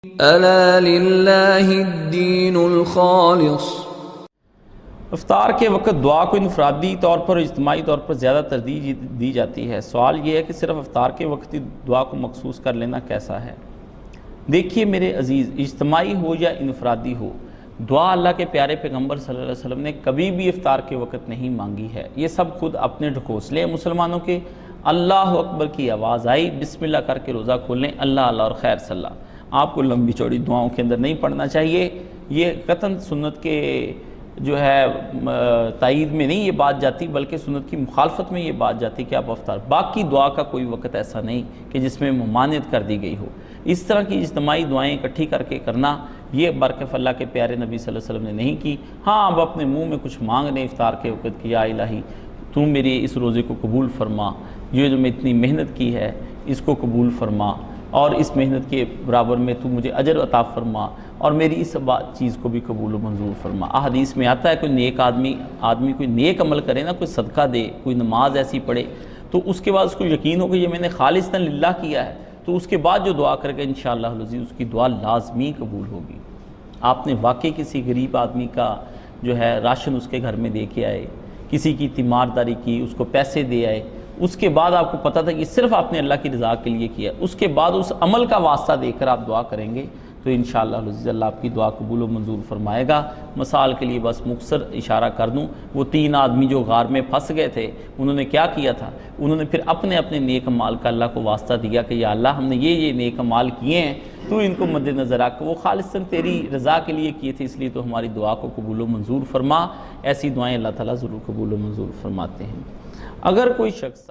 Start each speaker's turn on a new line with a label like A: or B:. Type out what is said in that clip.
A: الا للہ الدین الخالص۔
B: افطار کے وقت دعا کو انفرادی طور پر اور اجتماعی طور پر زیادہ ترجیح دی جاتی ہے۔ سوال یہ ہے کہ صرف افطار کے وقت دعا کو مخصوص کر لینا کیسا ہے؟ دیکھیے میرے عزیز، اجتماعی ہو یا انفرادی ہو، دعا اللہ کے پیارے پیغمبر صلی اللہ علیہ وسلم نے کبھی بھی افطار کے وقت نہیں مانگی ہے۔ یہ سب خود اپنے ڈھکوسلے ہیں مسلمانوں کے۔ اللہ اکبر کی آواز آئی، بسم اللہ کر کے روزہ کھولیں، اللہ اللہ اور خیر صلی اللہ۔ آپ کو لمبی چوڑی دعاؤں کے اندر نہیں پڑھنا چاہیے۔ یہ قطعاً سنت کے جو ہے تائید میں نہیں یہ بات جاتی، بلکہ سنت کی مخالفت میں یہ بات جاتی کہ آپ افطار، باقی دعا کا کوئی وقت ایسا نہیں کہ جس میں ممانعت کر دی گئی ہو۔ اس طرح کی اجتماعی دعائیں اکٹھی کر کے کرنا، یہ برکت اللہ کے پیارے نبی صلی اللہ علیہ وسلم نے نہیں کی۔ ہاں اب اپنے منہ میں کچھ مانگ لیں افطار کے وقت کہ یا الہی تو میری اس روزے کو قبول فرما، یہ جو میں اتنی محنت کی ہے اس کو قبول فرما، اور اس محنت کے برابر میں تو مجھے اجر عطا فرما، اور میری اس چیز کو بھی قبول و منظور فرما۔ احادیث میں آتا ہے کوئی نیک آدمی کوئی نیک عمل کرے نا، کوئی صدقہ دے، کوئی نماز ایسی پڑھے، تو اس کے بعد اس کو یقین ہو کہ یہ میں نے خالصاً للہ کیا ہے، تو اس کے بعد جو دعا کرے گا انشاءاللہ العزیز اس کی دعا لازمی قبول ہوگی۔ آپ نے واقعی کسی غریب آدمی کا جو ہے راشن اس کے گھر میں دے کے آئے، کسی کی تیمارداری کی، اس کو پیسے دے آئے، اس کے بعد آپ کو پتہ تھا کہ صرف آپ نے اللہ کی رضا کے لیے کیا، اس کے بعد اس عمل کا واسطہ دے کر آپ دعا کریں گے تو انشاءاللہ العزیز اللہ آپ کی دعا قبول و منظور فرمائے گا۔ مثال کے لیے بس مختصر اشارہ کر دوں، وہ 3 آدمی جو غار میں پھنس گئے تھے، انہوں نے کیا کیا تھا؟ انہوں نے پھر اپنے اپنے نیک اعمال کا اللہ کو واسطہ دیا کہ یا اللہ ہم نے یہ نیک اعمال کیے ہیں، تو ان کو مد نظر رکھ، وہ خالصاً تیری رضا کے لیے کیے تھے، اس لیے تو ہماری دعا کو قبول و منظور فرما۔ ایسی دعائیں اللہ تعالیٰ ضرور قبول و منظور فرماتے ہیں۔ اگر کوئی شخص